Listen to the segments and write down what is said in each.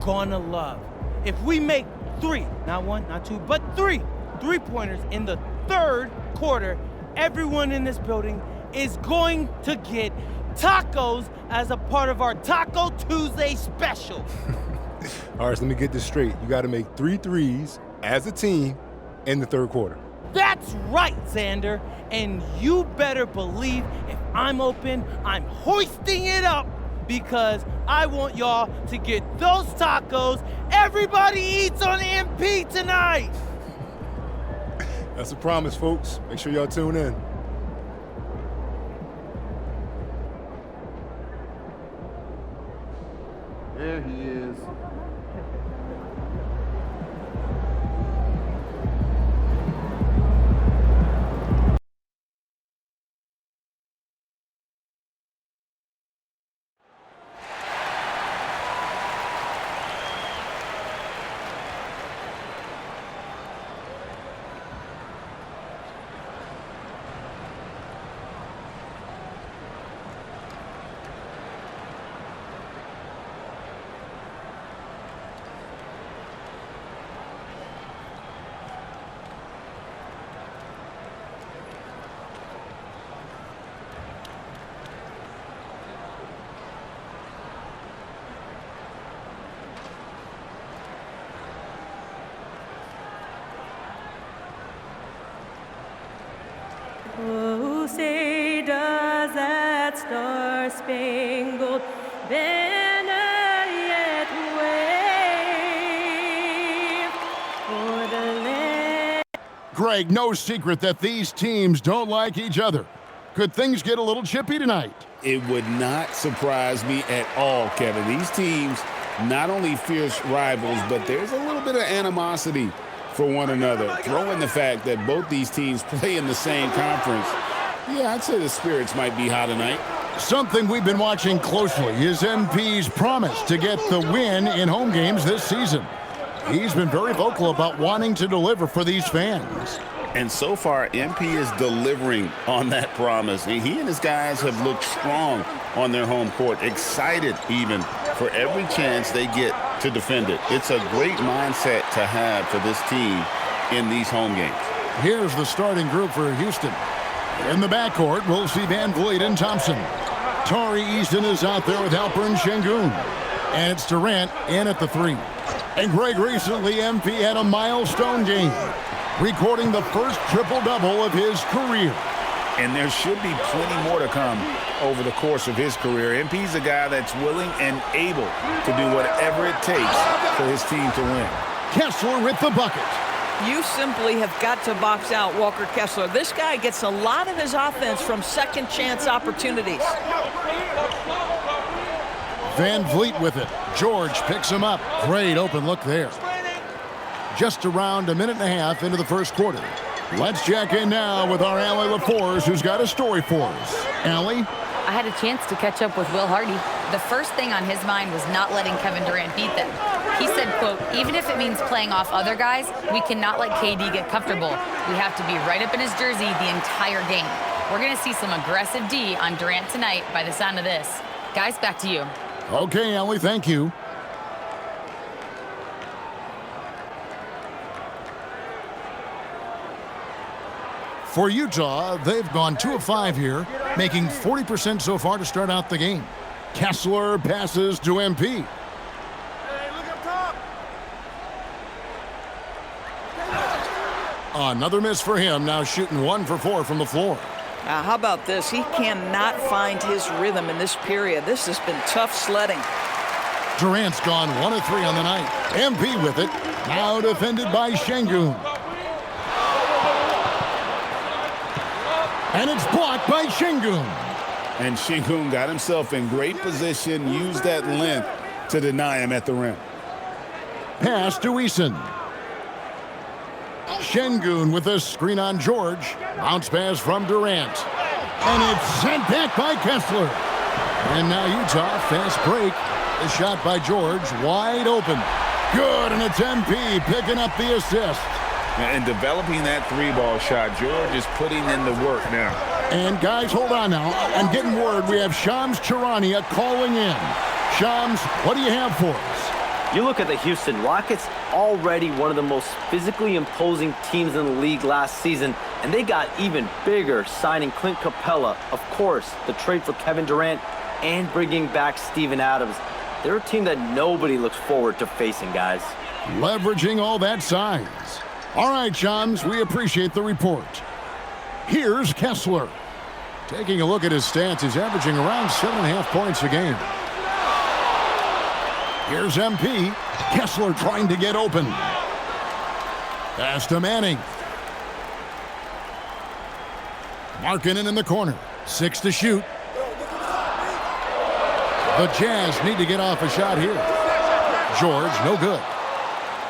gonna love. If we make 3, not 1, not 2, but 3 3-pointers in the third quarter, everyone in this building is going to get tacos as a part of our Taco Tuesday special. All right, so let me get this straight. You got to make 3 threes as a team in the third quarter. That's right, Xander. And you better believe if I'm open, I'm hoisting it up because I want y'all to get those tacos everybody eats on MP tonight. That's a promise, folks. Make sure y'all tune in. There he is. Oh, say does that star-spangled banner yet wave for the land? Greg, no secret that these teams don't like each other. Could things get a little chippy tonight? It would not surprise me at all, Kevin. These teams not only fierce rivals, but there's a little bit of animosity for one another. Throw in the fact that both these teams play in the same conference. Yeah, I'd say the spirits might be high tonight. Something we've been watching closely is MP's promise to get the win in home games this season. He's been very vocal about wanting to deliver for these fans. And so far, MP is delivering on that promise. And he and his guys have looked strong on their home court, excited even for every chance they get to defend it. It's a great mindset to have for this team in these home games. Here's the starting group for Houston. In the backcourt, we'll see Van Vliet and Thompson. Tari Easton is out there with Halpern Şengün. And it's Durant in at the 3. And Greg, recently MP had a milestone game, recording the first triple-double of his career. And there should be plenty more to come over the course of his career. MP's a guy that's willing and able to do whatever it takes for his team to win. Kessler with the bucket. You simply have got to box out Walker Kessler. This guy gets a lot of his offense from second chance opportunities. Van Vliet with it. George picks him up. Great open look there. Just around a minute and a half into the first quarter. Let's check in now with our Allie LaForce, who's got a story for us. Allie? I had a chance to catch up with Will Hardy. The first thing on his mind was not letting Kevin Durant beat them. He said, quote, even if it means playing off other guys, we cannot let KD get comfortable. We have to be right up in his jersey the entire game. We're going to see some aggressive D on Durant tonight by the sound of this. Guys, back to you. Okay, Allie, thank you. For Utah, they've gone 2 of 5 here, making 40% so far to start out the game. Kessler passes to MP. Hey, look up top. Another miss for him, now shooting 1 for 4 from the floor. How about this? He cannot find his rhythm in this period. This has been tough sledding. Durant's gone 1 of 3 on the night. MP with it, now defended by Şengün. And it's blocked by Şengün. And Şengün got himself in great position, used that length to deny him at the rim. Pass to Eason. Şengün with a screen on George. Bounce pass from Durant. And it's sent back by Kessler. And now Utah, fast break. The shot by George, wide open. Good, and it's MP picking up the assist. And developing that 3-ball shot, George is putting in the work now. And guys, hold on now. I'm getting word we have Shams Charania calling in. Shams, what do you have for us? You look at the Houston Rockets, already one of the most physically imposing teams in the league last season, and they got even bigger signing Clint Capella, of course, the trade for Kevin Durant, and bringing back Steven Adams. They're a team that nobody looks forward to facing, guys. Leveraging all that size. All right, chums, we appreciate the report. Here's Kessler. Taking a look at his stats, he's averaging around 7.5 points a game. Here's MP. Kessler trying to get open. Pass to Manning. Markkanen in the corner. 6 to shoot. The Jazz need to get off a shot here. George, no good.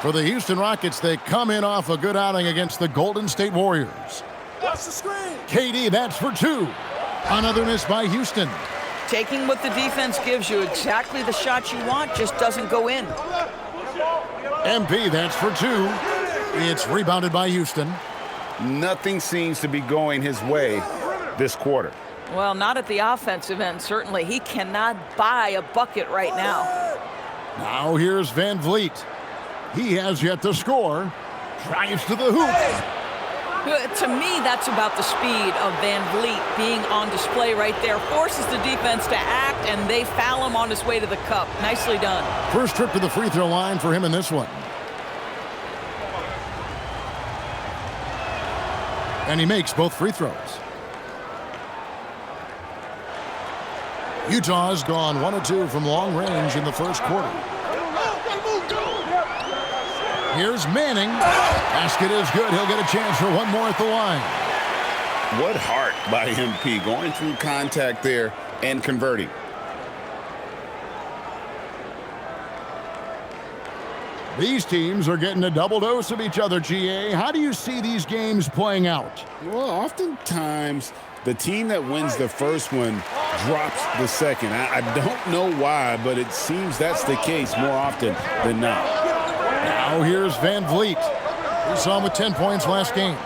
For the Houston Rockets, they come in off a good outing against the Golden State Warriors. Watch the screen. KD, that's for 2. Another miss by Houston. Taking what the defense gives you, exactly the shot you want, just doesn't go in. MP, that's for 2. It's rebounded by Houston. Nothing seems to be going his way this quarter. Well, not at the offensive end, certainly. He cannot buy a bucket right now. Now here's Van Vliet. He has yet to score. Drives to the hoop. To me, that's about the speed of Van Vliet being on display right there. Forces the defense to act, and they foul him on his way to the cup. Nicely done. First trip to the free throw line for him in this one. And he makes both free throws. Utah's gone 1 of 2 from long range in the first quarter. Here's Manning. Basket is good. He'll get a chance for one more at the line. What heart by MP, going through contact there and converting. These teams are getting a double dose of each other, GA. How do you see these games playing out? Well, oftentimes the team that wins the first one drops the second. I don't know why, but it seems that's the case more often than not. Now here's Van Vliet. We saw him with 10 points last game.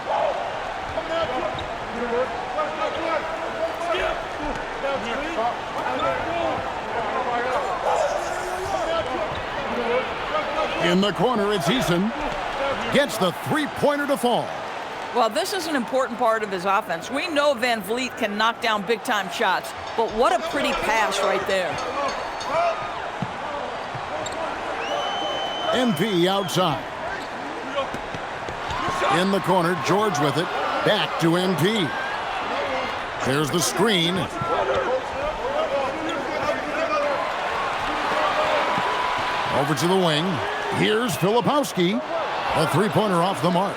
In the corner, it's Eason. Gets the three-pointer to fall. Well, this is an important part of his offense. We know Van Vliet can knock down big-time shots, but what a pretty pass right there. MP outside. In the corner, George with it. Back to MP. There's the screen. Over to the wing. Here's Filipowski. A three-pointer off the mark.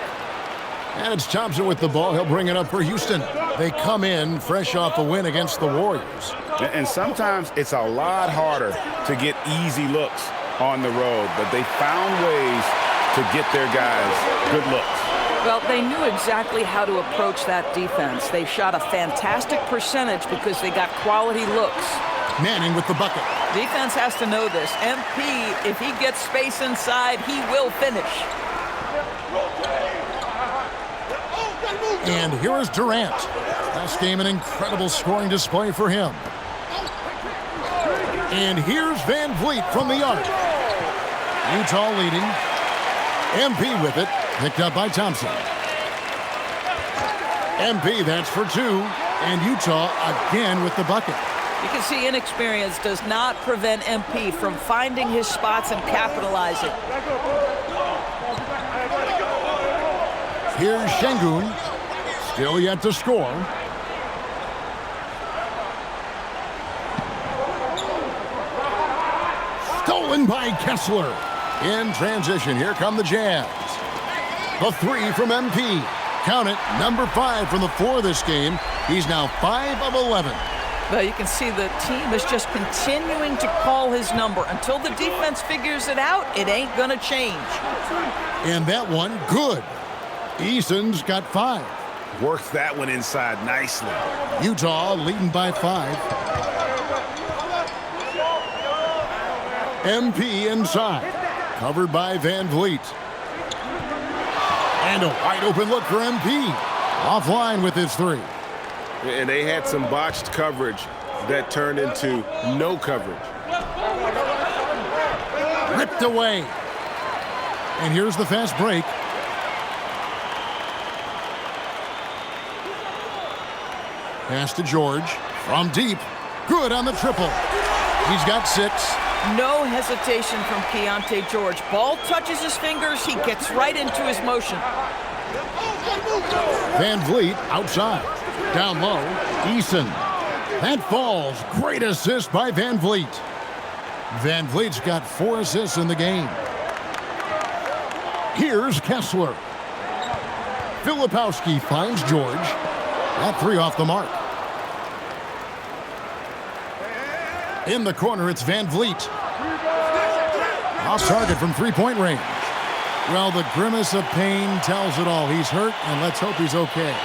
And it's Thompson with the ball. He'll bring it up for Houston. They come in fresh off a win against the Warriors. And sometimes it's a lot harder to get easy looks on the road, but they found ways to get their guys good looks. Well, they knew exactly how to approach that defense. They shot a fantastic percentage because they got quality looks. Manning with the bucket. Defense has to know this. MP, if he gets space inside, he will finish. And here is Durant. Last game, an incredible scoring display for him. And here's Van Vliet from the arc. Utah leading. MP with it. Picked up by Thompson. MP, that's for 2. And Utah again with the bucket. You can see inexperience does not prevent MP from finding his spots and capitalizing. Here's Şengün. Still yet to score. Stolen by Kessler. In transition, here come the Jazz. The 3 from MP. Count it, number 5 from the floor this game. He's now 5 of 11. Well, you can see the team is just continuing to call his number. Until the defense figures it out, it ain't going to change. And that one, good. Eason's got 5. Works that one inside nicely. Utah leading by 5. MP inside. Covered by Van Vliet. And a wide open look for MP. Offline with his 3. And they had some botched coverage that turned into no coverage. ripped away. And here's the fast break. Pass to George from deep. Good on the triple. He's got 6. No hesitation from Keontae George. Ball touches his fingers, he gets right into his motion. Van Vliet outside. Down low, Eason. That falls. Great assist by Van Vliet. Van Vliet's got 4 assists in the game. Here's Kessler. Filipowski finds George. That 3 off the mark. In the corner, it's Van Vliet. Off target from three-point range. Well, the grimace of pain tells it all. He's hurt, and let's hope he's okay.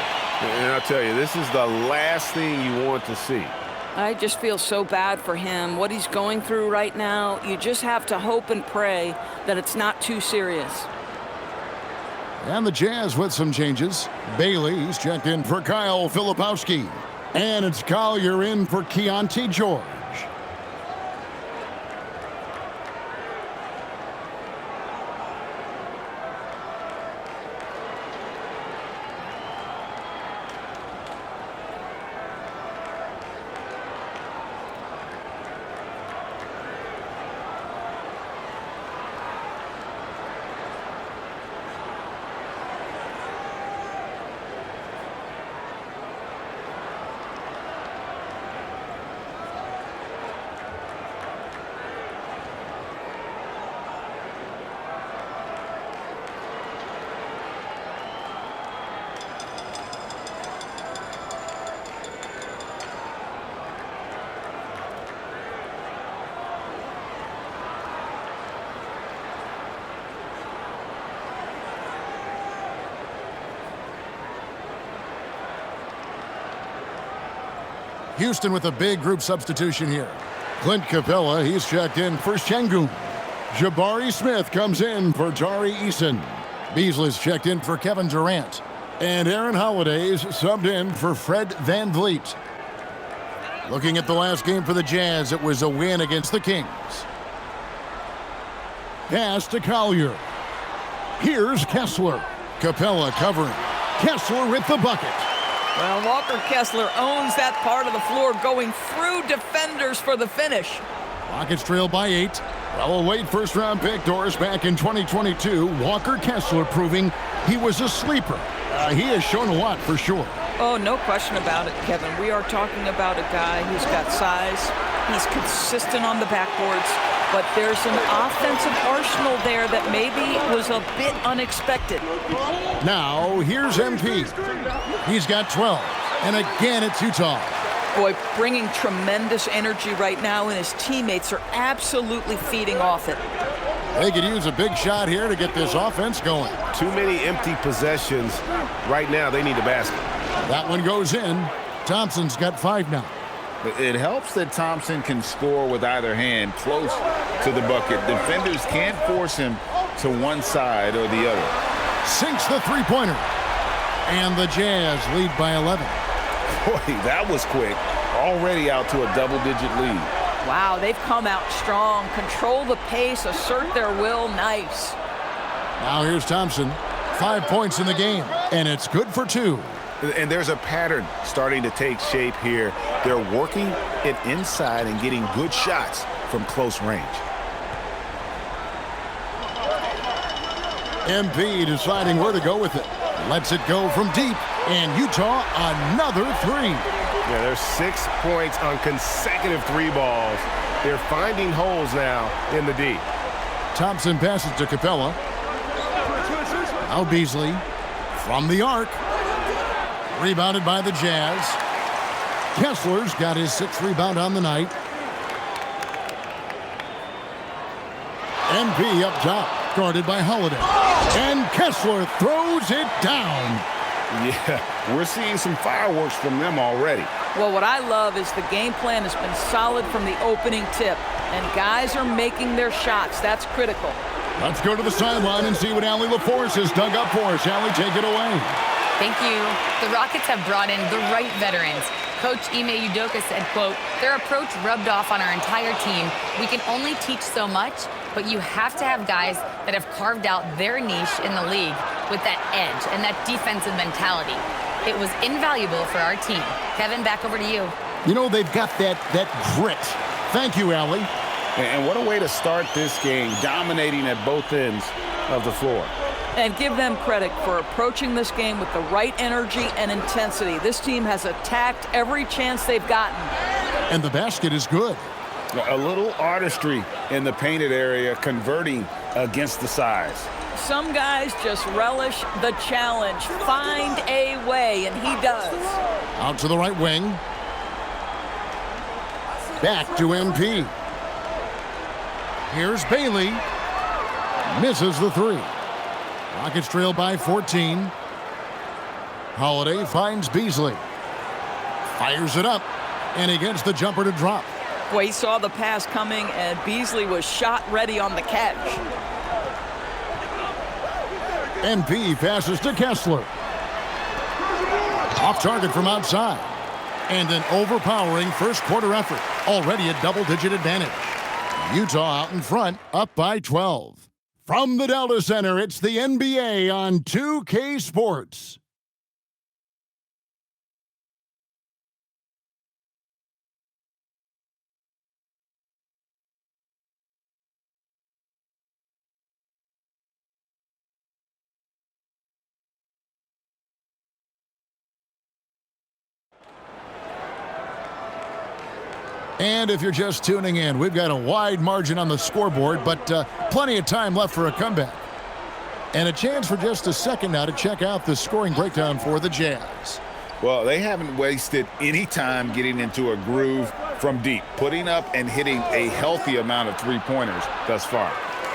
And I'll tell you, this is the last thing you want to see. I just feel so bad for him. What he's going through right now, you just have to hope and pray that it's not too serious. And the Jazz with some changes. Bailey's checked in for Kyle Filipowski. And it's Collier in for Keontae George. Houston with a big group substitution here. Clint Capella, he's checked in for Şengün. Jabari Smith comes in for Tari Eason. Beasley's checked in for Kevin Durant. And Aaron Holiday's subbed in for Fred Van Vliet. Looking at the last game for the Jazz, it was a win against the Kings. Pass to Collier. Here's Kessler. Capella covering. Kessler with the bucket. Well, Walker Kessler owns that part of the floor, going through defenders for the finish. Rockets trail by 8. Well, a late first-round pick, Doris, back in 2022. Walker Kessler proving he was a sleeper. He has shown a lot for sure. Oh, no question about it, Kevin. We are talking about a guy who's got size. He's consistent on the backboards. But there's an offensive arsenal there that maybe was a bit unexpected. Now, here's MP. He's got 12. And again, it's Utah. Boy, bringing tremendous energy right now, and his teammates are absolutely feeding off it. They could use a big shot here to get this offense going. Too many empty possessions. Right now, they need a basket. That one goes in. Thompson's got 5 now. It helps that Thompson can score with either hand close to the bucket. Defenders can't force him to one side or the other. Sinks the three-pointer. And the Jazz lead by 11. Boy, that was quick. Already out to a double-digit lead. Wow, they've come out strong. Control the pace, assert their will. Nice. Now here's Thompson. 5 points in the game, and it's good for 2. And there's a pattern starting to take shape here. They're working it inside and getting good shots from close range. MP deciding where to go with it. Lets it go from deep, and Utah another 3. Yeah, there's 6 points on consecutive 3 balls. They're finding holes now in the D. Thompson passes to Capella. Now Beasley from the arc. Rebounded by the Jazz. Kessler's got his 6th rebound on the night. MP up top, guarded by Holiday. And Kessler throws it down. Yeah, we're seeing some fireworks from them already. Well, what I love is the game plan has been solid from the opening tip, and guys are making their shots. That's critical. Let's go to the sideline and see what Allie LaForce has dug up for us. Allie, take it away. Thank you. The Rockets have brought in the right veterans. Coach Ime Udoka said, quote, their approach rubbed off on our entire team. We can only teach so much, but you have to have guys that have carved out their niche in the league with that edge and that defensive mentality. It was invaluable for our team. Kevin, back over to you. You know, they've got that grit. Thank you, Allie. And what a way to start this game, dominating at both ends of the floor. And give them credit for approaching this game with the right energy and intensity. This team has attacked every chance they've gotten. And the basket is good. A little artistry in the painted area, converting against the size. Some guys just relish the challenge. Find a way, and he does. Out to the right wing. Back to MP. Here's Bailey. Misses the three. Rockets trail by 14. Holiday finds Beasley. Fires it up, and he gets the jumper to drop. Boy, he saw the pass coming, and Beasley was shot ready on the catch. MP passes to Kessler. Off target from outside. And an overpowering first quarter effort. Already a double-digit advantage. Utah out in front, up by 12. From the Delta Center, it's the NBA on 2K Sports. And if you're just tuning in, we've got a wide margin on the scoreboard, but plenty of time left for a comeback. And a chance for just a second now to check out the scoring breakdown for the Jazz. Well, they haven't wasted any time getting into a groove from deep, putting up and hitting a healthy amount of three-pointers thus far.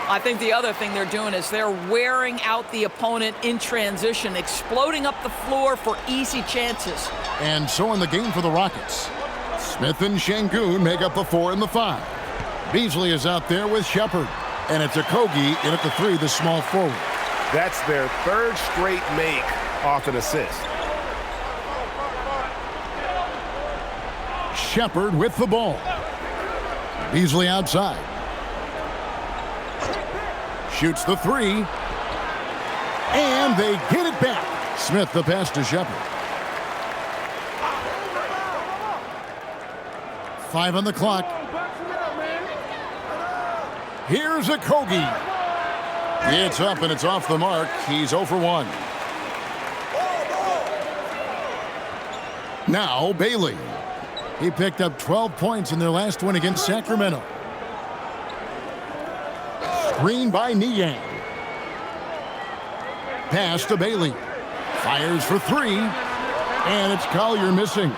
I think the other thing they're doing is they're wearing out the opponent in transition, exploding up the floor for easy chances. And so in the game for the Rockets, Smith and Şengün make up the 4 and the 5. Beasley is out there with Shepard. And it's Okogie in at the 3, the small forward. That's their third straight make off an assist. Shepard with the ball. Beasley outside. Shoots the 3. And they get it back. Smith the pass to Shepard. 5 on the clock. Here's Okogie. It's up and it's off the mark. He's 0 for 1. Now Bailey. He picked up 12 points in their last win against Sacramento. Screen by Niang. Pass to Bailey. Fires for 3. And it's Collier missing.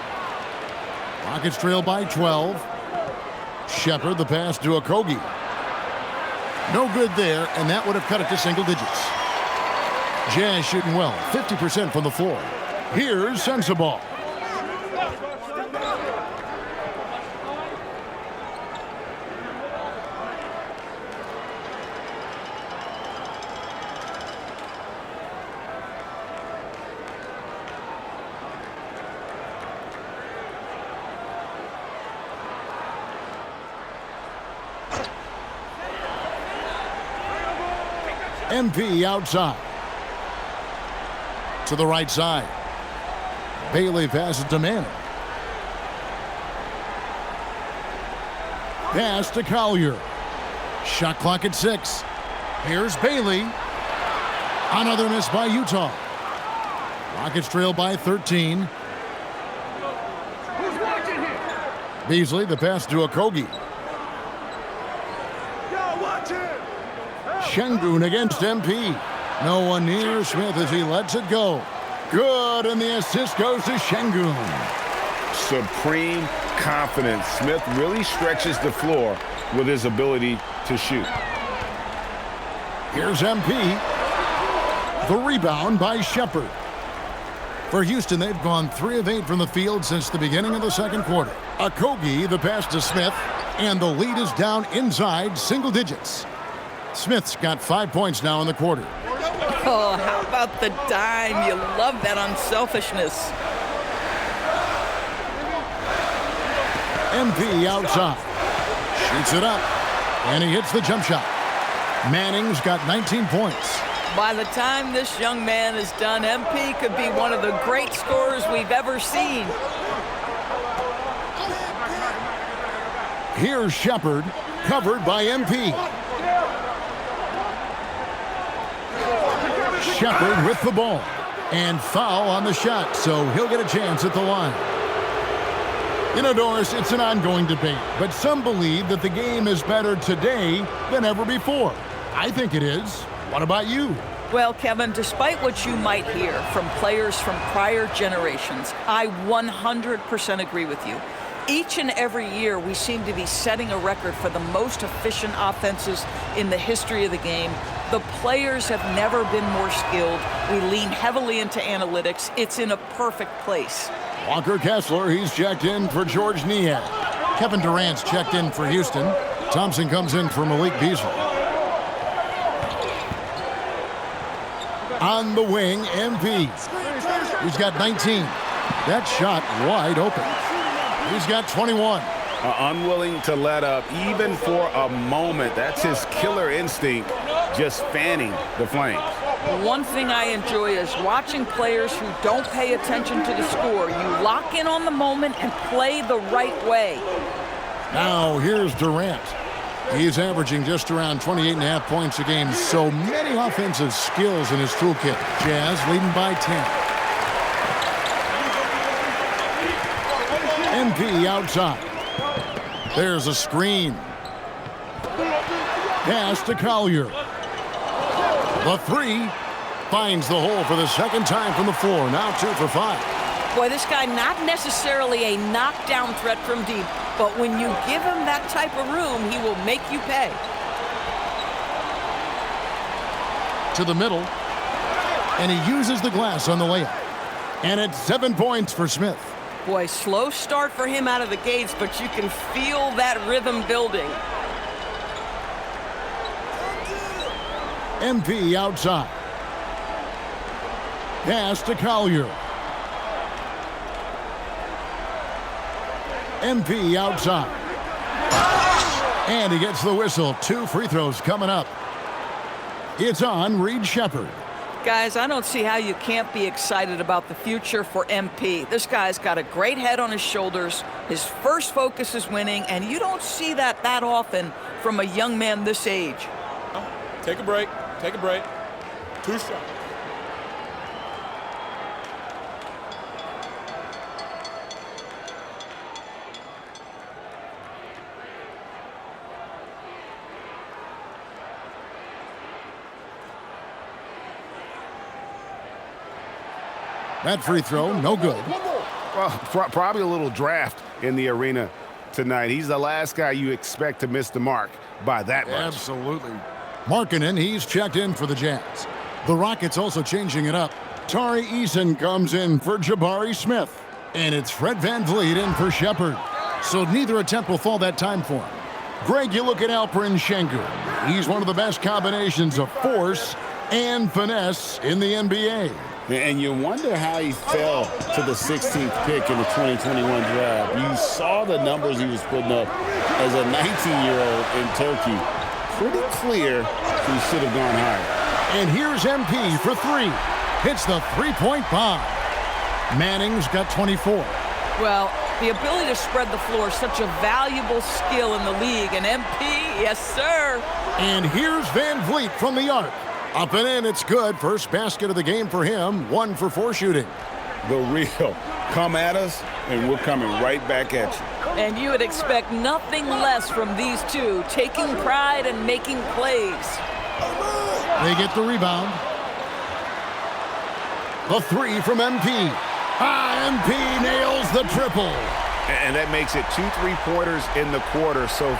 Rockets trail by 12. Shepard the pass to Okogie. No good there, and that would have cut it to single digits. Jazz shooting well, 50% from the floor. Here's Sensabaugh. MP outside. To the right side. Bailey passes to Manning. Pass to Collier. Shot clock at 6. Here's Bailey. Another miss by Utah. Rockets trail by 13. Beasley the pass to Okogie. Şengün against MP. No one near Smith as he lets it go. Good, and the assist goes to Şengün. Supreme confidence. Smith really stretches the floor with his ability to shoot. Here's MP. The rebound by Shepard. For Houston, they've gone 3 of 8 from the field since the beginning of the second quarter. Okogie the pass to Smith, and the lead is down inside single digits. Smith's got 5 points now in the quarter. Oh, how about the dime? You love that unselfishness. MP outside. Shoots it up. And he hits the jump shot. Manning's got 19 points. By the time this young man is done, MP could be one of the great scorers we've ever seen. Here's Shepard, covered by MP. Shepard with the ball. And foul on the shot, so he'll get a chance at the line. You know, Doris, it's an ongoing debate, but some believe that the game is better today than ever before. I think it is. What about you? Well, Kevin, despite what you might hear from players from prior generations, I 100% agree with you. Each and every year, we seem to be setting a record for the most efficient offenses in the history of the game. The players have never been more skilled. We lean heavily into analytics. It's in a perfect place. Walker Kessler, he's checked in for George Niang. Kevin Durant's checked in for Houston. Thompson comes in for Malik Beasley. On the wing, MP. He's got 19. That shot wide open. He's got 21. Unwilling to let up even for a moment. That's his killer instinct, just fanning the flames. One thing I enjoy is watching players who don't pay attention to the score. You lock in on the moment and play the right way. Now here's Durant. He's averaging just around 28.5 points a game. So many offensive skills in his toolkit. Jazz leading by 10. MP outside. There's a screen. Pass to Collier. The three finds the hole for the second time from the floor. Now 2 for 5. Boy, this guy not necessarily a knockdown threat from deep, but when you give him that type of room, he will make you pay. To the middle. And he uses the glass on the layup. And it's 7 points for Smith. Boy, slow start for him out of the gates, but you can feel that rhythm building. MP outside. Pass to Collier. MP outside. And he gets the whistle. 2 free throws coming up. It's on Reed Shepard. Guys, I don't see how you can't be excited about the future for MP. This guy's got a great head on his shoulders. His first focus is winning, and you don't see that often from a young man this age. Take a break. Take a break. 2 shots. That free throw, no good. Well, probably a little draft in the arena tonight. He's the last guy you expect to miss the mark by that much. Absolutely. Markkanen, he's checked in for the Jazz. The Rockets also changing it up. Tari Eason comes in for Jabari Smith. And it's Fred VanVleet in for Shepard. So neither attempt will fall that time for him. Greg, you look at Alperen Şengün. He's one of the best combinations of force and finesse in the NBA. And you wonder how he fell to the 16th pick in the 2021 draft. You saw the numbers he was putting up as a 19-year-old in Turkey. Pretty clear he should have gone higher. And here's MP for 3. Hits the three-point bomb. Manning's got 24. Well, the ability to spread the floor is such a valuable skill in the league. And MP, yes, sir. And here's VanVleet from the arc. Up and in, it's good. First basket of the game for him. 1 for 4 shooting. The real. Come at us, and we're coming right back at you. And you would expect nothing less from these two, taking pride and making plays. They get the rebound. The 3 from MP. MP nails the triple. And that makes it 2 3-pointers in the quarter so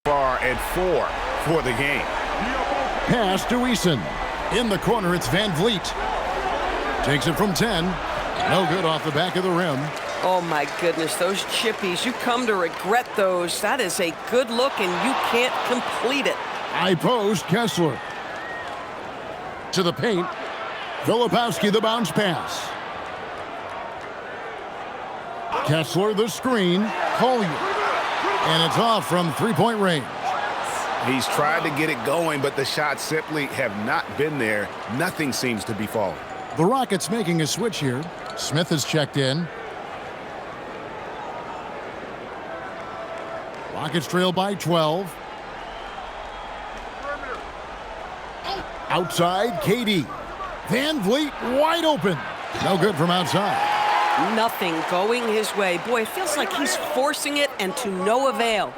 far, and 4 for the game. Pass to Eason. In the corner, it's VanVleet. Takes it from 10. No good off the back of the rim. Oh, my goodness, those chippies. You come to regret those. That is a good look, and you can't complete it. High post, Kessler. To the paint. Filipowski, the bounce pass. Kessler the screen. Collier. And it's off from three-point range. He's tried to get it going, but the shots simply have not been there. Nothing seems to be falling. The Rockets making a switch here. Smith has checked in. Rockets trail by 12. Outside, KD. Van Vliet wide open. No good from outside. Nothing going his way. Boy, it feels like he's forcing it and to no avail.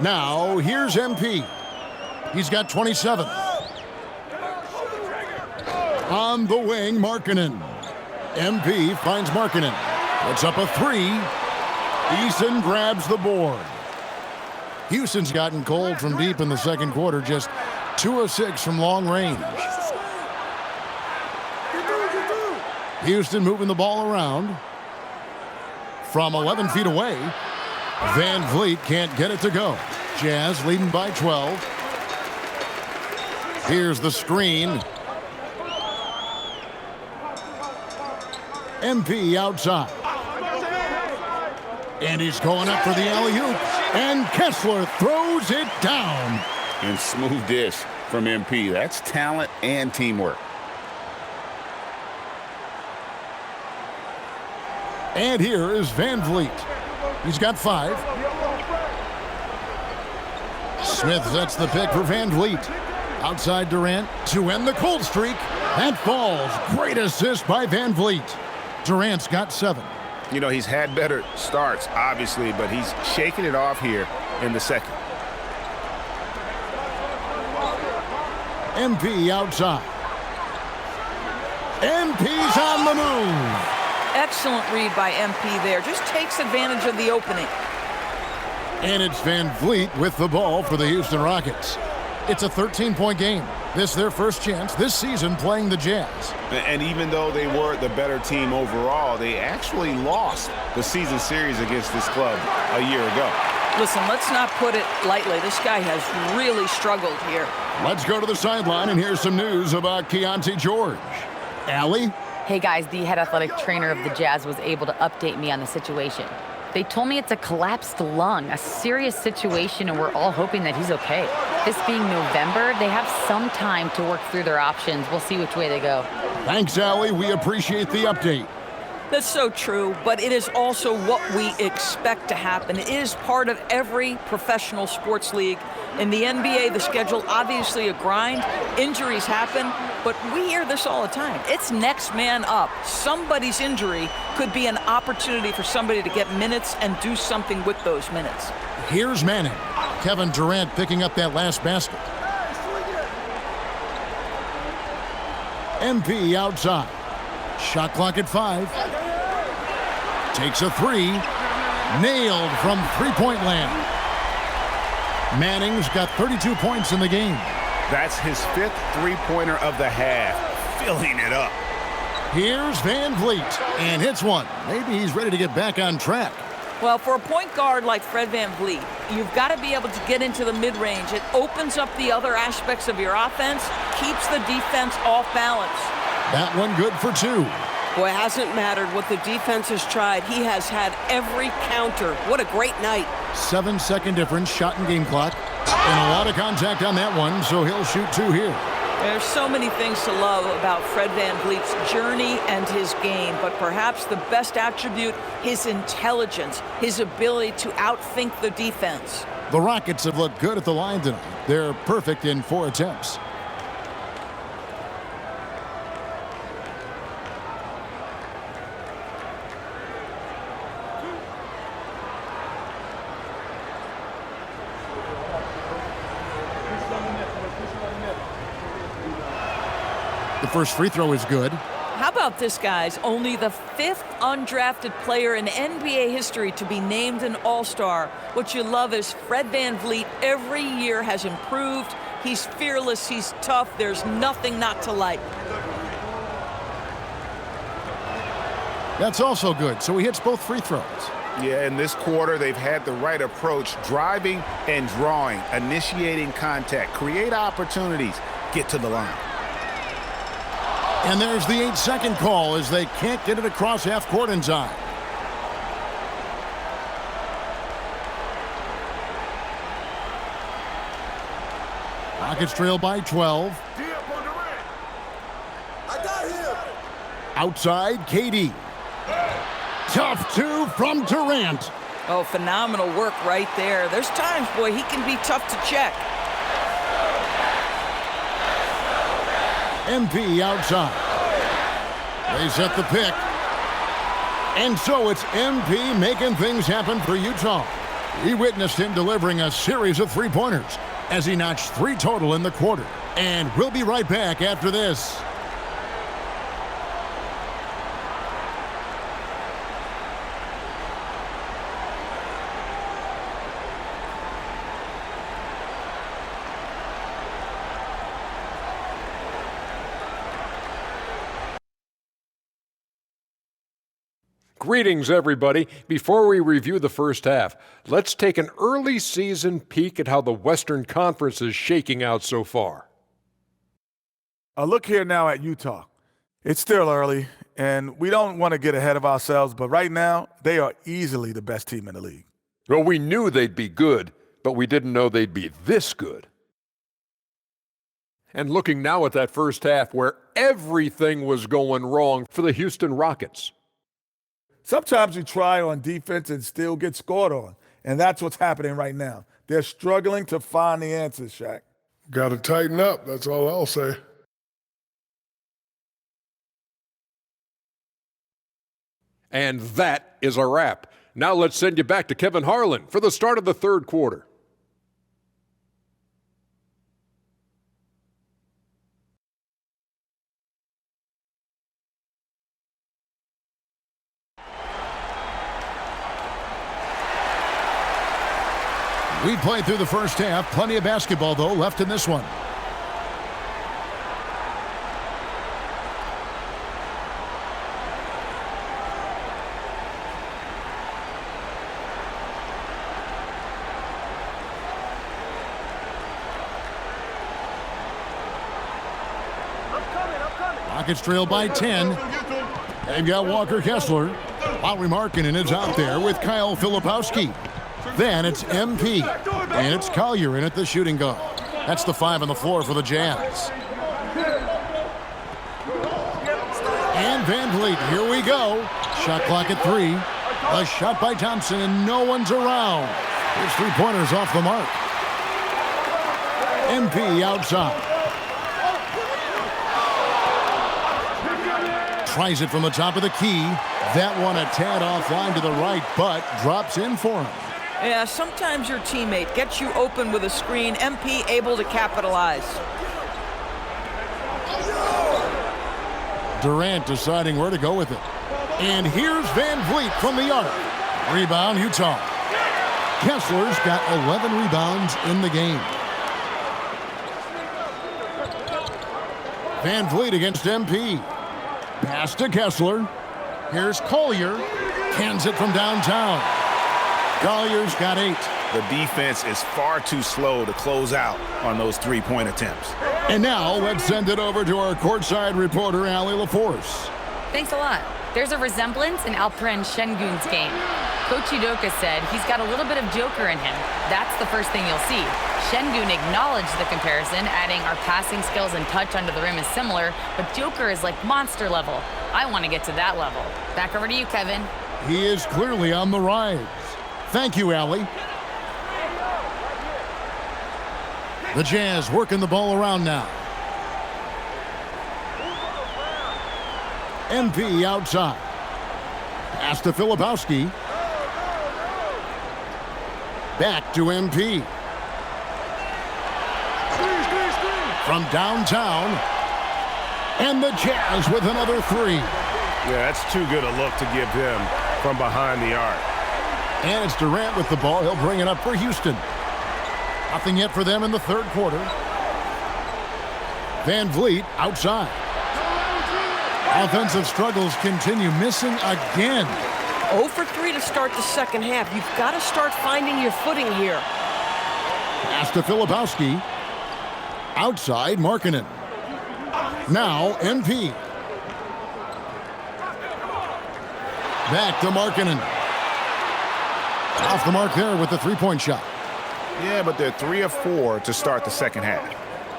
Now, here's MP. He's got 27. On the wing, Markkanen. MP finds Markkanen. Puts up a three. Eason grabs the board. Houston's gotten cold from deep in the second quarter, just 2 of 6 from long range. Houston moving the ball around. From 11 feet away, Van Vliet can't get it to go. Jazz leading by 12. Here's the screen. MP outside. And he's going up for the alley-oop. And Kessler throws it down. And smooth dish from MP. That's talent and teamwork. And here is Van Vliet. He's got 5. Smith sets the pick for Van Vliet. Outside Durant to end the cold streak. That falls. Great assist by Van Vliet. Durant's got 7. You know, he's had better starts, obviously, but he's shaking it off here in the second. MP outside. MP's on the move. Excellent read by MP there. Just takes advantage of the opening. And it's Van Vliet with the ball for the Houston Rockets. It's a 13-point game. This is their first chance this season playing the Jazz. And even though they were the better team overall, they actually lost the season series against this club a year ago. Listen, let's not put it lightly. This guy has really struggled here. Let's go to the sideline and hear some news about Keontae George. Allie? Hey guys, the head athletic trainer of the Jazz was able to update me on the situation. They told me it's a collapsed lung, a serious situation, and we're all hoping that he's okay. This being November, they have some time to work through their options. We'll see which way they go. Thanks, Allie. We appreciate the update. That's so true, but it is also what we expect to happen. It is part of every professional sports league. In the NBA, the schedule, obviously a grind. Injuries happen, but we hear this all the time. It's next man up. Somebody's injury could be an opportunity for somebody to get minutes and do something with those minutes. Here's Manning. Kevin Durant picking up that last basket. MP outside. Shot clock at 5. Takes a 3. Nailed from three-point land. Manning's got 32 points in the game. That's his 5th three-pointer of the half, filling it up. Here's Van Vliet, and hits one. Maybe he's ready to get back on track. Well, for a point guard like Fred Van Vliet, you've got to be able to get into the mid-range. It opens up the other aspects of your offense, keeps the defense off balance. That one good for 2. Boy, it hasn't mattered what the defense has tried. He has had every counter. What a great night. 7-second difference, shot and game clock. And a lot of contact on that one, so he'll shoot 2 here. There's so many things to love about Fred Van Vliet's journey and his game, but perhaps the best attribute, his intelligence, his ability to outthink the defense. The Rockets have looked good at the line tonight. They're perfect in 4 attempts. The first free throw is good. How about this, guys? Only the 5th undrafted player in NBA history to be named an All-Star. What you love is Fred Van Vliet every year has improved. He's fearless. He's tough. There's nothing not to like. That's also good. So he hits both free throws. Yeah, in this quarter, they've had the right approach, driving and drawing, initiating contact, create opportunities, get to the line. And there's the 8-second call as they can't get it across half court in time. Rockets trail by 12. Outside, KD. Tough two from Durant. Oh, phenomenal work right there. There's times, boy, he can be tough to check. MP outside. They set the pick. And so it's MP making things happen for Utah. We witnessed him delivering a series of three-pointers as he notched 3 total in the quarter. And we'll be right back after this. Greetings, everybody. Before we review the first half, let's take an early season peek at how the Western Conference is shaking out so far. A look here now at Utah. It's still early, and we don't want to get ahead of ourselves, but right now, they are easily the best team in the league. Well, we knew they'd be good, but we didn't know they'd be this good. And looking now at that first half where everything was going wrong for the Houston Rockets. Sometimes you try on defense and still get scored on, and that's what's happening right now. They're struggling to find the answers, Shaq. Got to tighten up, that's all I'll say. And that is a wrap. Now let's send you back to Kevin Harlan for the start of the third quarter. We played through the first half. Plenty of basketball, though, left in this one. Rockets trail by 10. They've got Walker Kessler. Lauri Markkanen is out there with Kyle Filipowski. Then it's MP, and it's Collier in at the shooting guard. That's the 5 on the floor for the Jazz. And Van Vliet, here we go. Shot clock at 3. A shot by Thompson, and no one's around. His 3-pointers off the mark. MP outside. Tries it from the top of the key. That one a tad offline to the right, but drops in for him. Yeah, sometimes your teammate gets you open with a screen. MP able to capitalize. Durant deciding where to go with it. And here's Van Vliet from the arc. Rebound, Utah. Kessler's got 11 rebounds in the game. Van Vliet against MP. Pass to Kessler. Here's Collier. Cans it from downtown. Collier's got 8. The defense is far too slow to close out on those 3-point attempts. And now let's send it over to our courtside reporter, Allie LaForce. Thanks a lot. There's a resemblance in Alperen Şengün's game. Coach Udoka said he's got a little bit of Joker in him. That's the first thing you'll see. Şengün acknowledged the comparison, adding our passing skills and touch under the rim is similar, but Joker is like monster level. I want to get to that level. Back over to you, Kevin. He is clearly on the rise. Thank you, Allie. The Jazz working the ball around now. MP outside. Pass to Filipowski. Back to MP. From downtown. And the Jazz with another 3. Yeah, that's too good a look to give him from behind the arc. And it's Durant with the ball. He'll bring it up for Houston. Nothing yet for them in the third quarter. Van Vliet outside. Offensive struggles continue, missing again. 0 for 3 to start the second half. You've got to start finding your footing here. Pass to Filipowski. Outside, Markkanen. Now, MP. Back to Markkanen. Off the mark there with the three-point shot. Yeah, but they're 3 of 4 to start the second half.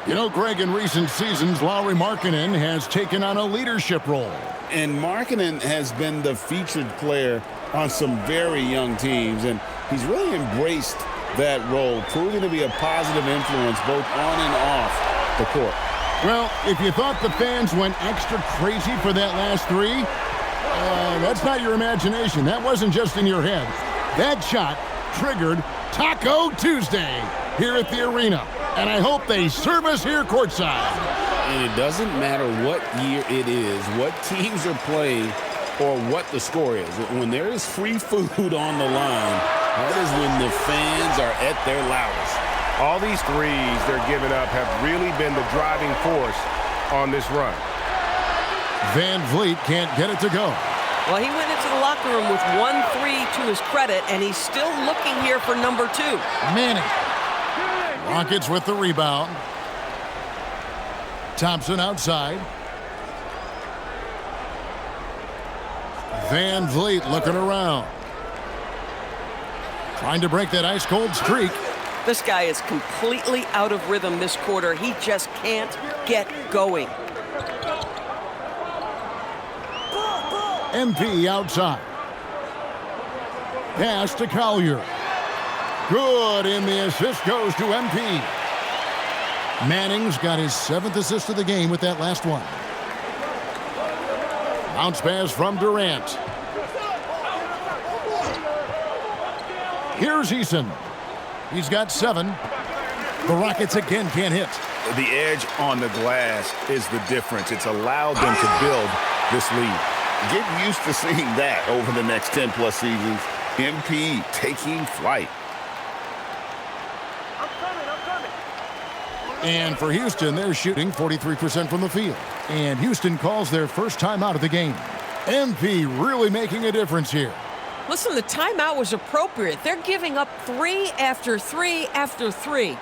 You know, Greg, in recent seasons, Lauri Markkanen has taken on a leadership role. And Markkanen has been the featured player on some very young teams, and he's really embraced that role, proving to be a positive influence both on and off the court. Well, if you thought the fans went extra crazy for that last three, that's not your imagination. That wasn't just in your head. That shot triggered Taco Tuesday here at the arena. And I hope they serve us here courtside. And it doesn't matter what year it is, what teams are playing, or what the score is. When there is free food on the line, that is when the fans are at their loudest. All these threes they're giving up have really been the driving force on this run. Van Vliet can't get it to go. Well, he went into the locker room with 1-3 to his credit, and he's still looking here for number 2. Manning. Rockets with the rebound. Thompson outside. Van Vliet looking around. Trying to break that ice-cold streak. This guy is completely out of rhythm this quarter. He just can't get going. MP outside. Pass to Collier. Good, and the assist goes to MP. Manning's got his 7th assist of the game with that last one. Bounce pass from Durant. Here's Eason. He's got 7. The Rockets again can't hit. The edge on the glass is the difference. It's allowed them to build this lead. Get used to seeing that over the next 10-plus seasons. MP taking flight. And for Houston, they're shooting 43% from the field. And Houston calls their first timeout of the game. MP really making a difference here. Listen, the timeout was appropriate. They're giving up 3 after 3 after 3.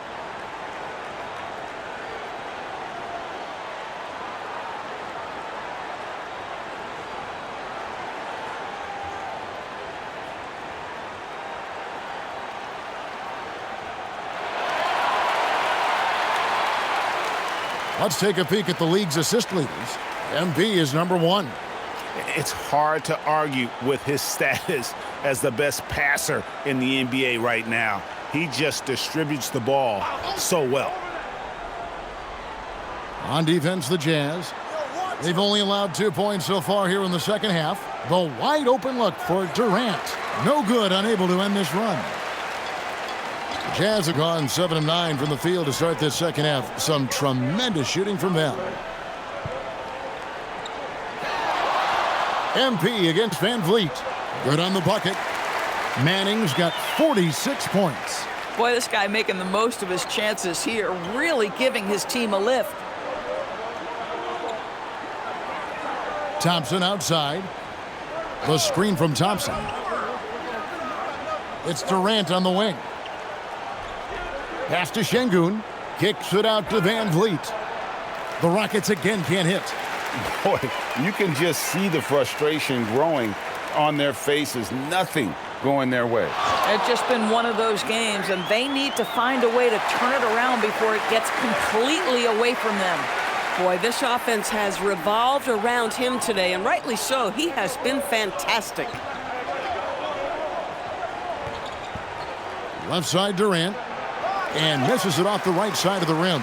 Let's take a peek at the league's assist leaders. MP is number 1. It's hard to argue with his status as the best passer in the NBA right now. He just distributes the ball so well. On defense, the Jazz. They've only allowed 2 points so far here in the second half. The wide open look for Durant. No good, unable to end this run. The Jazz have gone 7 of 9 from the field to start this second half. Some tremendous shooting from them. MP against Van Vliet. Good on the bucket. Manning's got 46 points. Boy, this guy making the most of his chances here, really giving his team a lift. Thompson outside. The screen from Thompson. It's Durant on the wing. Pass to Şengün. Kicks it out to Van Vliet. The Rockets again can't hit. Boy, you can just see the frustration growing on their faces. Nothing going their way. It's just been one of those games, and they need to find a way to turn it around before it gets completely away from them. Boy, this offense has revolved around him today, and rightly so. He has been fantastic. Left side Durant, and misses it off the right side of the rim.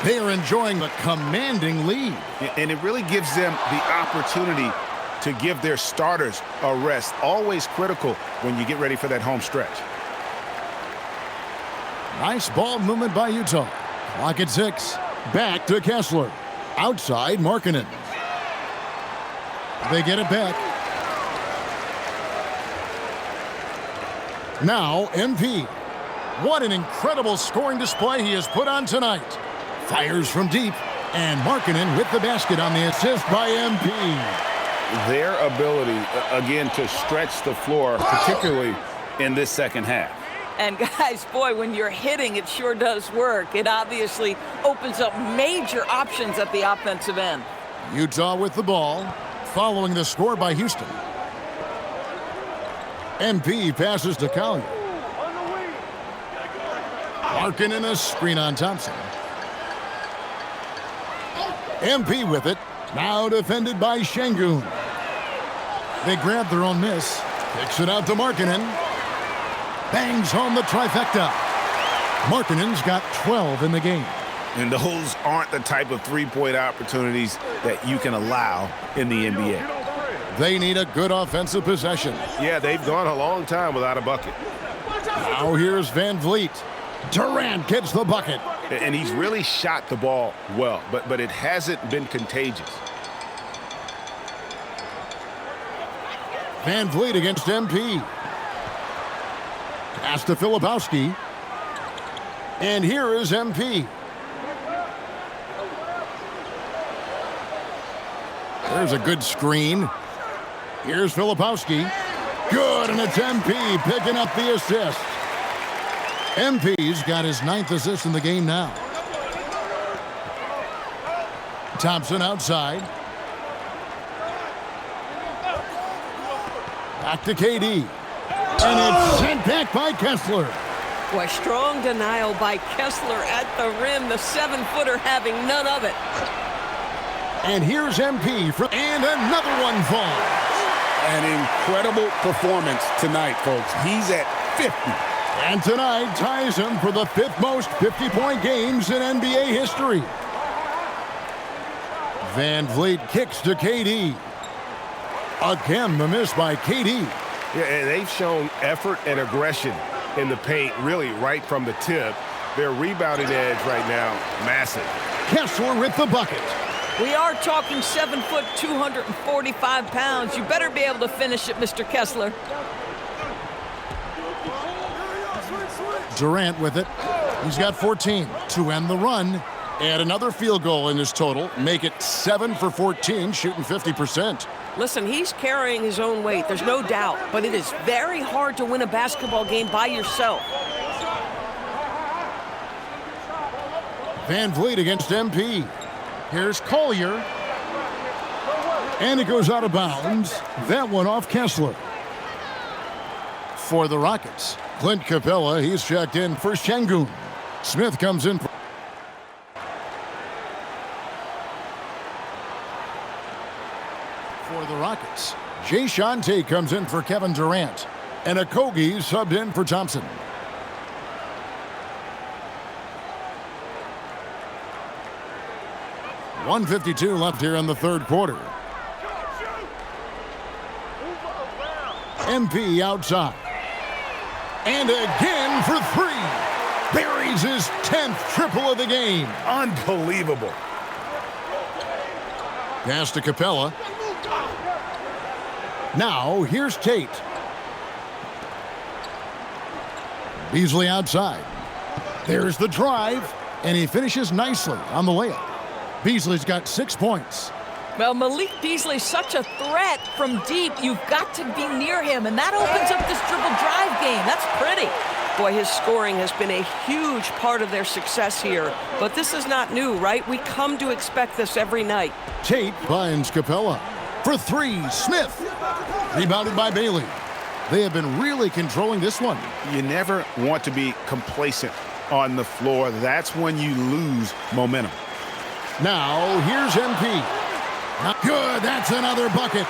They are enjoying the commanding lead. And it really gives them the opportunity to give their starters a rest. Always critical when you get ready for that home stretch. Nice ball movement by Utah. Clock at 6. Back to Kessler. Outside Markkanen. They get it back. Now MP. What an incredible scoring display he has put on tonight. Fires from deep, and Markkanen with the basket on the assist by MP. Their ability, again, to stretch the floor, particularly in this second half. And guys, boy, when you're hitting, it sure does work. It obviously opens up major options at the offensive end. Utah with the ball, following the score by Houston. MP passes to Collier. Larkin in a screen on Thompson. MP with it. Now defended by Şengün. They grab their own miss. Kicks it out to Markkanen. Bangs home the trifecta. Markkanen's got 12 in the game. And those aren't the type of three-point opportunities that you can allow in the NBA. They need a good offensive possession. Yeah, they've gone a long time without a bucket. Now here's Van Vliet. Durant gets the bucket. And he's really shot the ball well, but it hasn't been contagious. Van Vliet against MP. Pass to Filipowski. And here is MP. There's a good screen. Here's Filipowski. Good, and it's MP picking up the assist. MP's got his 9th assist in the game now. Thompson outside. Back to KD. And it's sent back by Kessler. Boy, strong denial by Kessler at the rim. The 7-footer having none of it. And here's MP and another one falls. An incredible performance tonight, folks. He's at 50. And tonight ties him for the 5th most 50-point games in NBA history. Van Vliet kicks to KD. Again, the miss by KD. Yeah, and they've shown effort and aggression in the paint, really right from the tip. Their rebounding edge right now, massive. Kessler with the bucket. We are talking 7 foot, 245 pounds. You better be able to finish it, Mr. Kessler. Durant with it. He's got 14 to end the run. Add another field goal in his total. Make it 7 for 14, shooting 50%. Listen, he's carrying his own weight, there's no doubt, but it is very hard to win a basketball game by yourself. Van Vliet against MP. Here's Collier. And it goes out of bounds. That one off Kessler. For the Rockets, Clint Capella, he's checked in for Şengün. Smith comes in. For the Rockets, Jay Shante comes in for Kevin Durant. And Okogie subbed in for Thompson. .152 left here in the third quarter. MP outside. And again for 3. Buries his 10th triple of the game. Unbelievable. Pass to Capella. Now here's Tate. Beasley outside. There's the drive, and he finishes nicely on the layup. Beasley's got 6 points. Well, Malik Beasley's such a threat from deep. You've got to be near him, and that opens up this dribble drive game. That's pretty. Boy, his scoring has been a huge part of their success here. But this is not new, right? We come to expect this every night. Tate finds Capella. For 3, Smith. Rebounded by Bailey. They have been really controlling this one. You never want to be complacent on the floor. That's when you lose momentum. Now, here's MP. Not good. That's another bucket.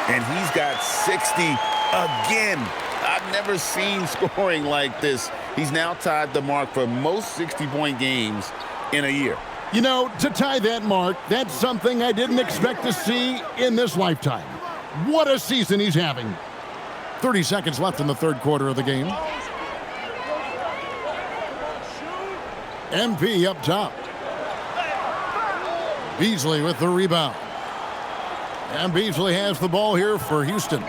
And he's got 60 again. I've never seen scoring like this. He's now tied the mark for most 60-point games in a year. You know, to tie that mark, that's something I didn't expect to see in this lifetime. What a season he's having. 30 seconds left in the third quarter of the game. MP up top. Beasley with the rebound. And Beasley has the ball here for Houston.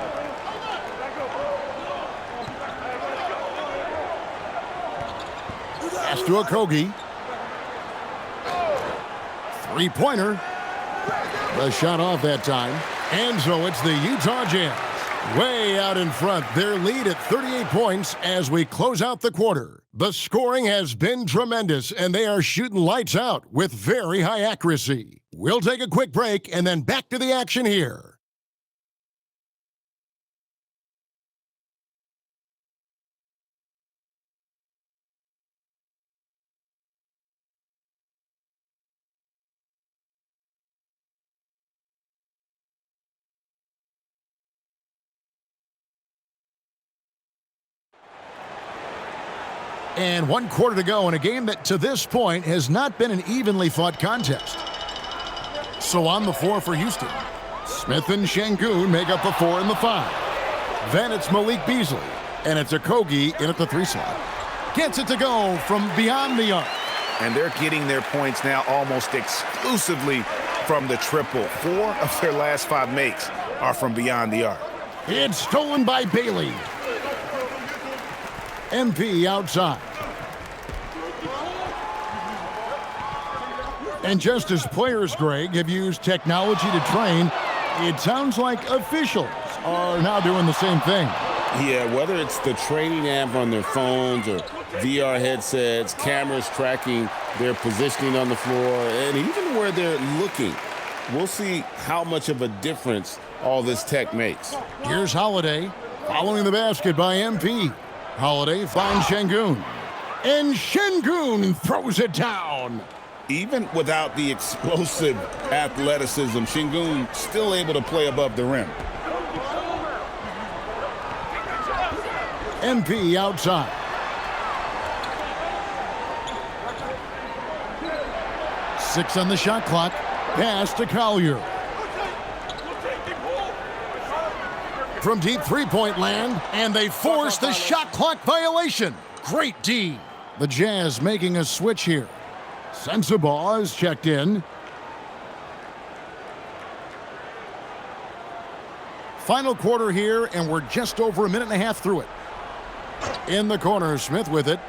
Pass to Okogie. Three-pointer. The shot off that time. And so it's the Utah Jazz way out in front. Their lead at 38 points as we close out the quarter. The scoring has been tremendous, and they are shooting lights out with very high accuracy. We'll take a quick break and then back to the action here. And 1 quarter to go in a game that to this point has not been an evenly fought contest. So on the floor for Houston, Smith and Şengün make up the 4 and the 5. Then it's Malik Beasley, and it's Okogie in at the 3 slot. Gets it to go from beyond the arc. And they're getting their points now almost exclusively from the triple. 4 of their last 5 makes are from beyond the arc. It's stolen by Bailey. MP outside. And just as players, Greg, have used technology to train, it sounds like officials are now doing the same thing. Yeah, whether it's the training app on their phones or VR headsets, cameras tracking their positioning on the floor, and even where they're looking. We'll see how much of a difference all this tech makes. Here's Holiday following the basket by MP. Holiday finds Şengün. And Şengün throws it down. Even without the explosive athleticism, Şengün still able to play above the rim. MP outside. Six on the shot clock. Pass to Collier. From deep three-point land, and they force the shot clock violation. Great D. The Jazz making a switch here. Sensabaugh is checked in. Final quarter here, and we're just over a minute and a half through it. In the corner, Smith with it.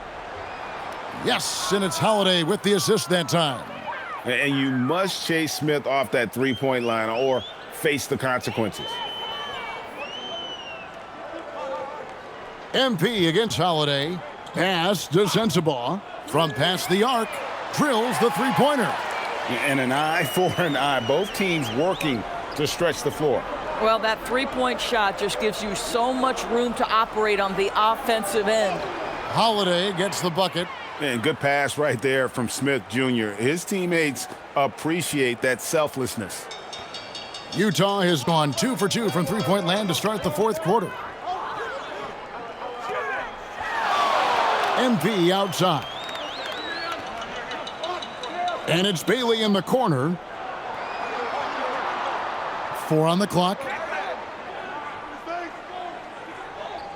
Yes, and it's Holiday with the assist that time. And you must chase Smith off that three-point line or face the consequences. MP against Holiday. Pass to Sensabaugh. From past the arc, drills the three-pointer. And an eye for an eye. Both teams working to stretch the floor. Well, that three-point shot just gives you so much room to operate on the offensive end. Holiday gets the bucket. And good pass right there from Smith Jr. His teammates appreciate that selflessness. Utah has gone 2 for 2 from three-point land to start the fourth quarter. MP outside. And it's Bailey in the corner. 4 on the clock.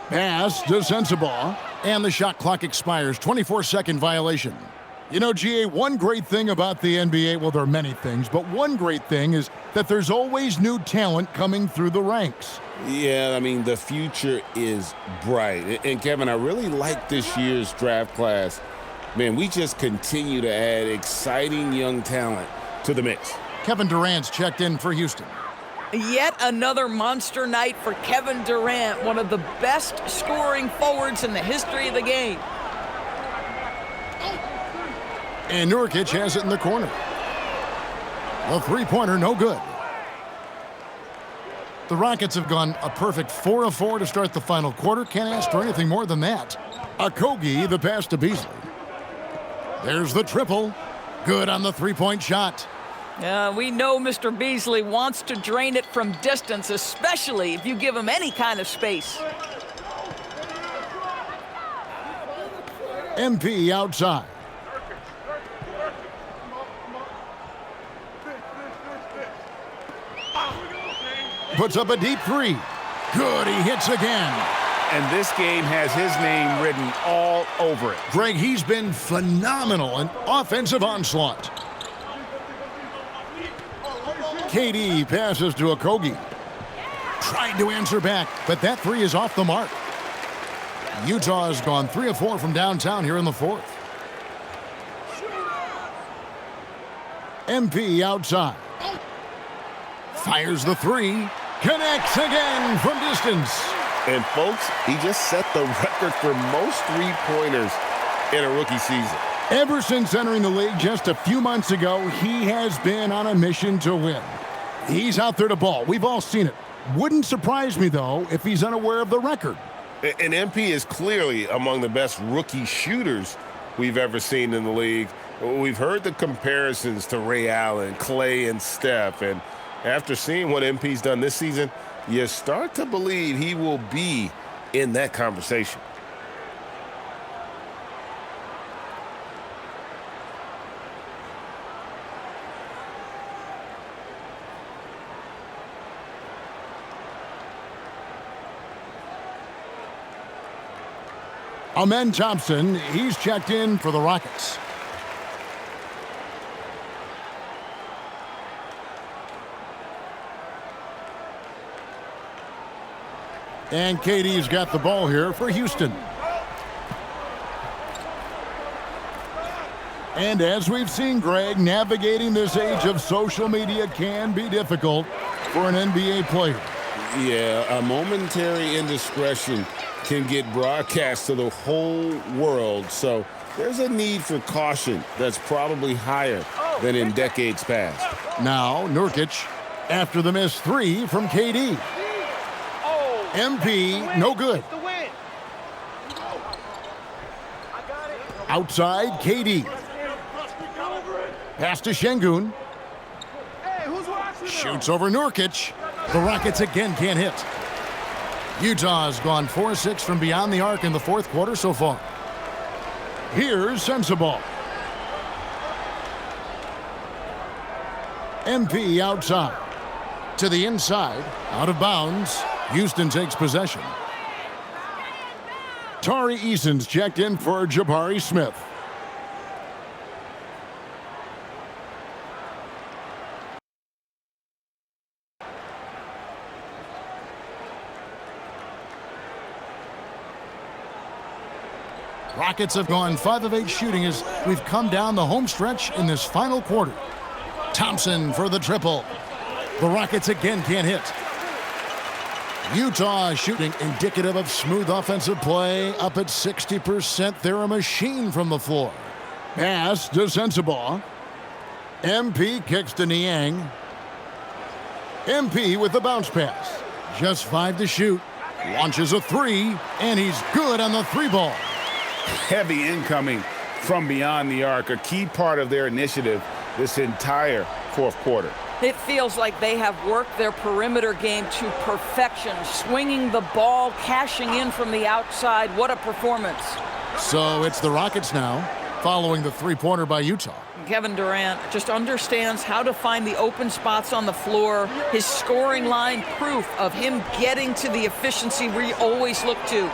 Pass to Sensabaugh. And the shot clock expires. 24-second violation. You know, GA, one great thing about the NBA, well, there are many things, but one great thing is that there's always new talent coming through the ranks. Yeah, I mean, the future is bright. And Kevin, I really like this year's draft class. Man, we just continue to add exciting young talent to the mix. Kevin Durant's checked in for Houston. Yet another monster night for Kevin Durant, one of the best scoring forwards in the history of the game. And Nurkic has it in the corner. The three-pointer, no good. The Rockets have gone a perfect 4 of 4 to start the final quarter. Can't ask for anything more than that. Okogie, the pass to Beasley. There's the triple. Good on the three-point shot. We know Mr. Beasley wants to drain it from distance, especially if you give him any kind of space. MP outside. Puts up a deep three. Good, he hits again. And this game has his name written all over it. Greg, he's been phenomenal in offensive onslaught. KD passes to Okogie. Tried to answer back, but that three is off the mark. Utah has gone 3 of 4 from downtown here in the fourth. MP outside. Fires the three. Connects again from distance. And folks, he just set the record for most three-pointers in a rookie season. Ever since entering the league just a few months ago, he has been on a mission to win. He's out there to ball. We've all seen it. Wouldn't surprise me, though, if he's unaware of the record. And MP is clearly among the best rookie shooters we've ever seen in the league. We've heard the comparisons to Ray Allen, Clay, and Steph. And after seeing what MP's done this season, you start to believe he will be in that conversation. Amen Thompson, he's checked in for the Rockets. And KD's got the ball here for Houston. And as we've seen, Greg, navigating this age of social media can be difficult for an NBA player. Yeah, a momentary indiscretion can get broadcast to the whole world. So there's a need for caution that's probably higher than in decades past. Now, Nurkic after the missed three from KD. MP, no good. Outside, KD. Pass to Şengün. Shoots over Nurkic. The Rockets again can't hit. Utah's gone 4-6 from beyond the arc in the fourth quarter so far. Here's Sensabaugh. MP outside. To the inside. Out of bounds. Houston takes possession. Tari Eason's checked in for Jabari Smith. Rockets have gone 5 of 8 shooting as we've come down the home stretch in this final quarter. Thompson for the triple. The Rockets again can't hit. Utah shooting indicative of smooth offensive play, up at 60%. They're a machine from the floor. Pass to Sensabaugh. MP kicks to Niang. MP with the bounce pass. Just 5 to shoot. Launches a three, and he's good on the three ball. Heavy incoming from beyond the arc, a key part of their initiative this entire fourth quarter. It feels like they have worked their perimeter game to perfection, swinging the ball, cashing in from the outside. What a performance. So it's the Rockets now, following the three-pointer by Utah. Kevin Durant just understands how to find the open spots on the floor. His scoring line, proof of him getting to the efficiency we always look to.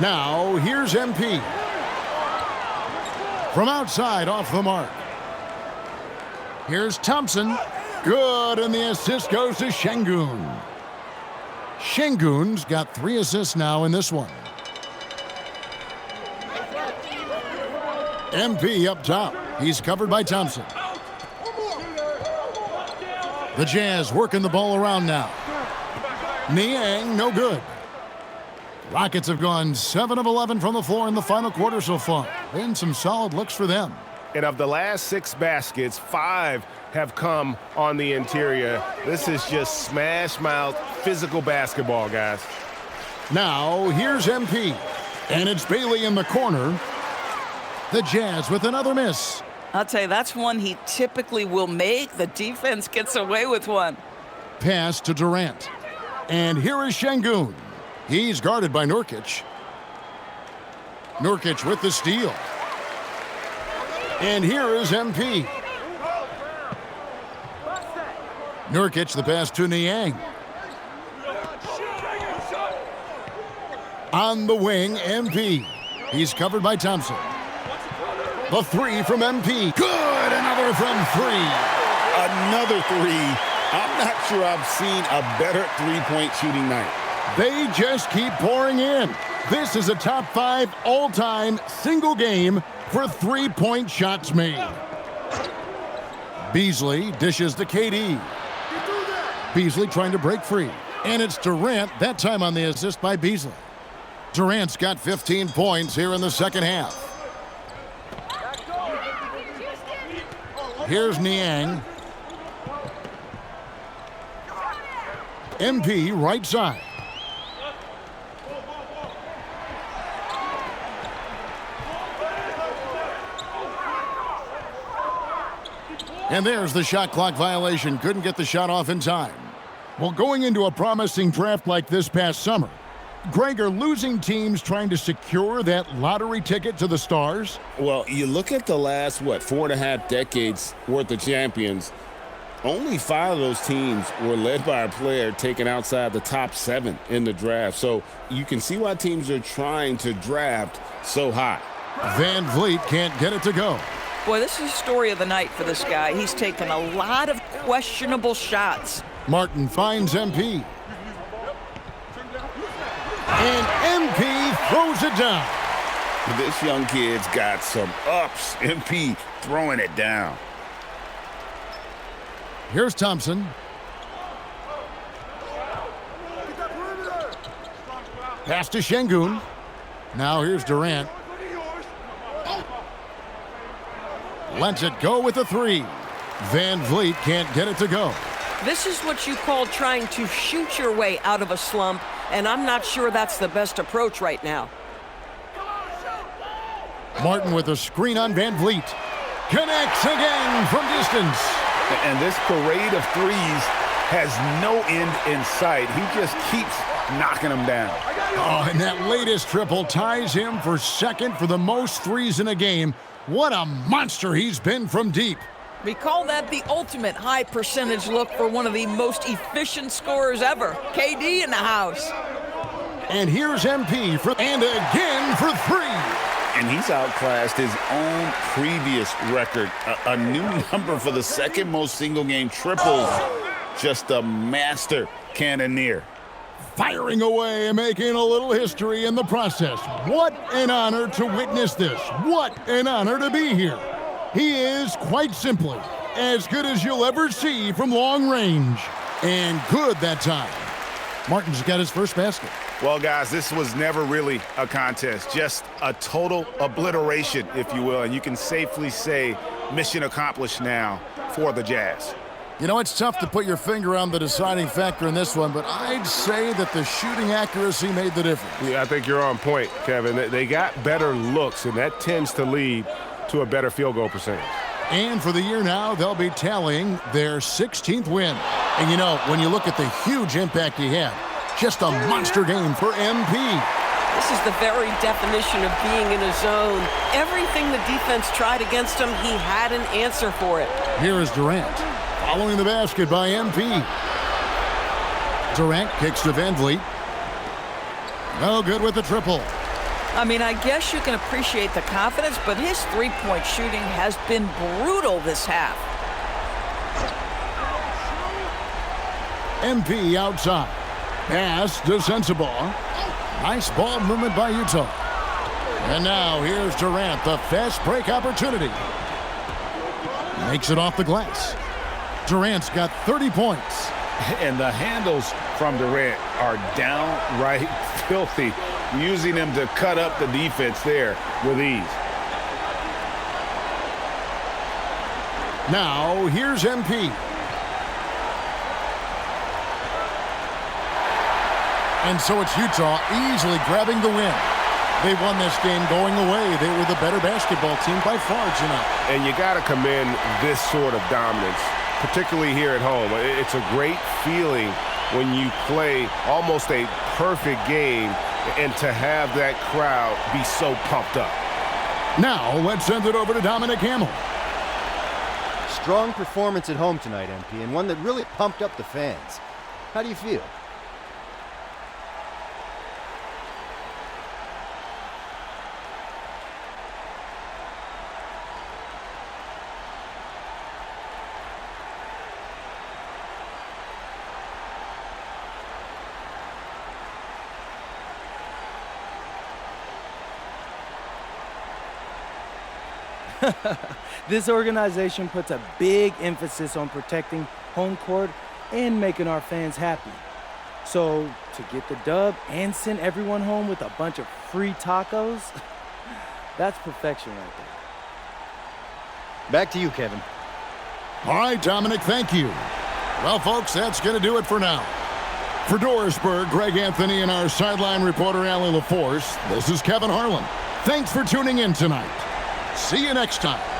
Now, here's MP. From outside, off the mark. Here's Thompson. Good, and the assist goes to Şengün. Şengün's got 3 assists now in this one. MP up top. He's covered by Thompson. The Jazz working the ball around now. Niang, no good. Rockets have gone 7 of 11 from the floor in the final quarter so far. Been some solid looks for them. And of the last 6 baskets, 5 have come on the interior. This is just smash-mouth, physical basketball, guys. Now, here's MP. And it's Bailey in the corner. The Jazz with another miss. I'll tell you, that's one he typically will make. The defense gets away with one. Pass to Durant. And here is Şengün. He's guarded by Nurkic. Nurkic with the steal. And here is MP. Nurkic the pass to Niang. On the wing, MP. He's covered by Thompson. The three from MP. Good, another from 3. Another 3. I'm not sure I've seen a better three-point shooting night. They just keep pouring in. This is a top 5 all-time single game for three-point shots made. Beasley dishes to KD. Beasley trying to break free. And it's Durant, that time on the assist by Beasley. Durant's got 15 points here in the second half. Here's Niang. MP right side. And there's the shot clock violation. Couldn't get the shot off in time. Well, going into a promising draft like this past summer, Greg, are losing teams trying to secure that lottery ticket to the stars? Well, you look at the last, 4.5 decades worth of champions, Only 5 of those teams were led by a player taken outside the top 7 in the draft. So you can see why teams are trying to draft so high. Van Vliet can't get it to go. Boy, this is the story of the night for this guy. He's taken a lot of questionable shots. Martin finds MP. And MP throws it down. This young kid's got some ups. MP throwing it down. Here's Thompson. Pass to Şengün. Now here's Durant. Lets it go with a 3. Van Vliet can't get it to go. This is what you call trying to shoot your way out of a slump, and I'm not sure that's the best approach right now. Martin with a screen on Van Vliet. Connects again from distance. And this parade of threes has no end in sight. He just keeps knocking them down. Oh, and that latest triple ties him for second for the most threes in a game. What a monster he's been from deep. We call that the ultimate high percentage look for one of the most efficient scorers ever. KD in the house. And here's MP for, and again for 3. And he's outclassed his own previous record. A new number for the second most single-game triples. Just a master cannoneer. Firing away and making a little history in the process. What an honor to witness this. What an honor to be here. He is, quite simply, as good as you'll ever see from long range. And good that time. Martin's got his first basket. Well, guys, this was never really a contest. Just a total obliteration, if you will. And you can safely say mission accomplished now for the Jazz. You know, it's tough to put your finger on the deciding factor in this one, but I'd say that the shooting accuracy made the difference. Yeah, I think you're on point, Kevin. They got better looks, and that tends to lead to a better field goal percentage. And for the year now, they'll be tallying their 16th win. And you know, when you look at the huge impact he had, just a monster game for MP. This is the very definition of being in a zone. Everything the defense tried against him, he had an answer for it. Here is Durant, following the basket by MP. Durant kicks to Van Vliet. No good with the triple. I mean, I guess you can appreciate the confidence, but his three-point shooting has been brutal this half. MP outside. Pass to Sensabaugh. Nice ball movement by Utah. And now here's Durant, the fast break opportunity. Makes it off the glass. Durant's got 30 points. And the handles from Durant are downright filthy, using him to cut up the defense there with ease. Now here's MP. And so it's Utah easily grabbing the win. They won this game going away. They were the better basketball team by far tonight. And you got to commend this sort of dominance, particularly here at home. It's a great feeling when you play almost a perfect game and to have that crowd be so pumped up. Now let's send it over to Dominic Hamill. Strong performance at home tonight, MP, and one that really pumped up the fans. How do you feel? This organization puts a big emphasis on protecting home court and making our fans happy. So to get the dub and send everyone home with a bunch of free tacos, that's perfection right there. Back to you, Kevin. All right, Dominic, thank you. Well, folks, that's going to do it for now. For Dorisburg, Greg Anthony, and our sideline reporter, Allie LaForce, this is Kevin Harlan. Thanks for tuning in tonight. See you next time.